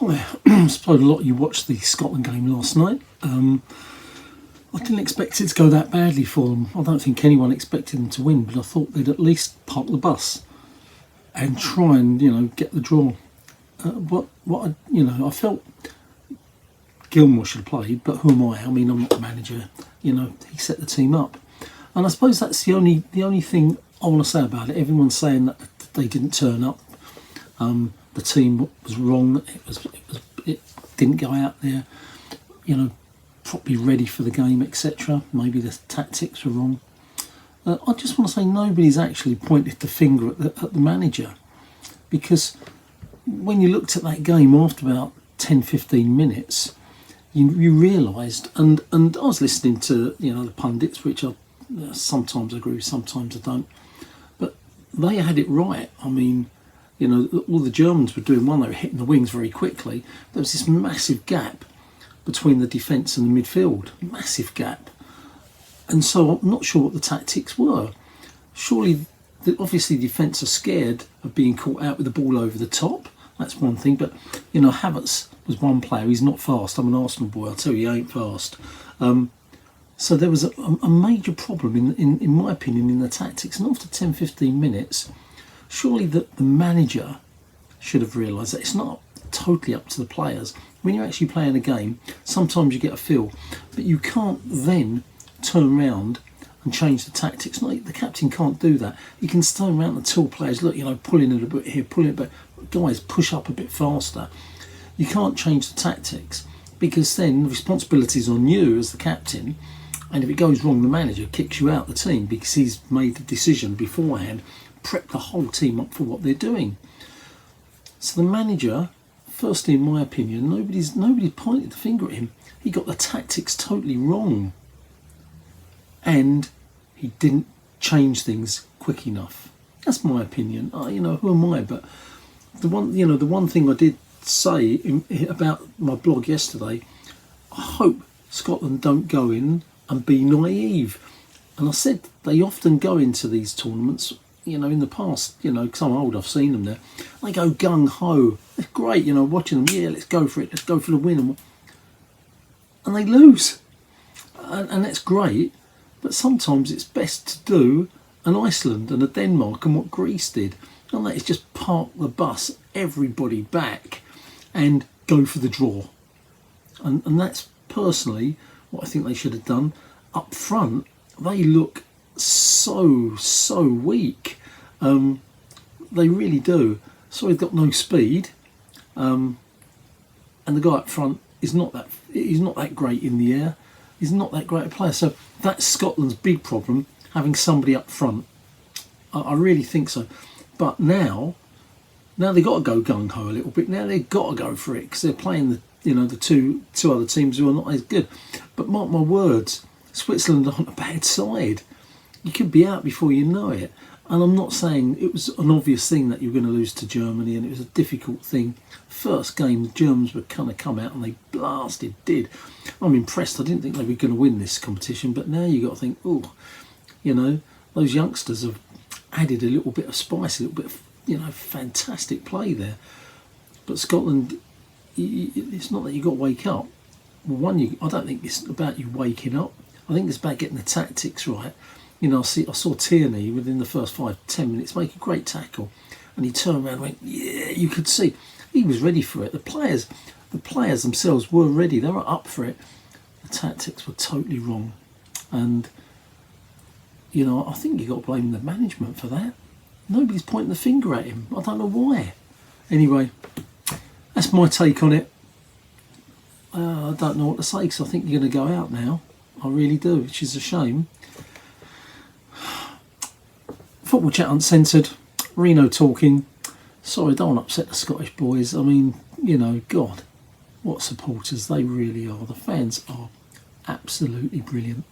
Hi, I suppose a lot of you watched the Scotland game last night. I didn't expect it to go that badly for them. I don't think anyone expected them to win, but I thought they'd at least park the bus and try and, get the draw. I felt Gilmour should have played, but who am I? I mean, I'm not the manager. He set the team up, and I suppose that's the only thing I want to say about it. Everyone's saying that they didn't turn up. The team was wrong. It didn't go out there, properly ready for the game, etc. Maybe the tactics were wrong. I just want to say nobody's actually pointed the finger at the manager, because when you looked at that game after about 10-15 minutes, you realised, and I was listening to the pundits, which I sometimes agree with, sometimes I don't, but they had it right. I mean, all the Germans were doing one, they were hitting the wings very quickly. There was this massive gap between the defence and the midfield, massive gap. And so I'm not sure what the tactics were. Surely, obviously defence are scared of being caught out with the ball over the top. That's one thing, but Havertz was one player, he's not fast. I'm an Arsenal boy, I'll tell you, he ain't fast. So there was a major problem, in my opinion, in the tactics. And after 10-15 minutes, surely the manager should have realised that it's not totally up to the players. When you're actually playing a game, sometimes you get a feel, but you can't then turn around and change the tactics. No, the captain can't do that. He can turn around and tell players, look, pulling it a bit here, pulling it back. Guys, push up a bit faster. You can't change the tactics, because then the responsibility is on you as the captain. And if it goes wrong, the manager kicks you out the team because he's made the decision beforehand, prep the whole team up for what they're doing. So the manager, firstly, in my opinion, nobody pointed the finger at him. He got the tactics totally wrong, and he didn't change things quick enough. That's my opinion. Who am I? But the one thing I did say about my blog yesterday, I hope Scotland don't go in and be naive. And I said they often go into these tournaments, in the past, because I'm old, I've seen them there. They go gung-ho. It's great, watching them. Yeah, let's go for it. Let's go for the win. And they lose. And that's great. But sometimes it's best to do an Iceland and a Denmark and what Greece did. And that is just park the bus, everybody back, and go for the draw. And that's personally what I think they should have done. Up front, they look so weak. They really do. So they've got no speed, and the guy up front he's not that great in the air. He's not that great a player. So that's Scotland's big problem, having somebody up front. I really think so. But now they've got to go gung ho a little bit. Now they've got to go for it, because they're playing the two other teams who are not as good. But mark my words, Switzerland aren't a bad side. You could be out before you know it. And I'm not saying it was an obvious thing that you were going to lose to Germany, and it was a difficult thing. First game, the Germans were kind of come out and they did. I'm impressed. I didn't think they were going to win this competition, but now you got to think, those youngsters have added a little bit of spice, a little bit of, fantastic play there. But Scotland, it's not that you got to wake up. Well, I don't think it's about you waking up. I think it's about getting the tactics right. I saw Tierney within the first 5-10 minutes make a great tackle, and he turned around and went, yeah, you could see he was ready for it. The players themselves were ready. They were up for it. The tactics were totally wrong, and I think you got to blame the management for that. Nobody's pointing the finger at him. I don't know why. Anyway, that's my take on it. I don't know what to say, because I think you're going to go out now. I really do, which is a shame. Football Chat Uncensored, Reno talking. Sorry, don't upset the Scottish boys. I mean, God, what supporters they really are. The fans are absolutely brilliant.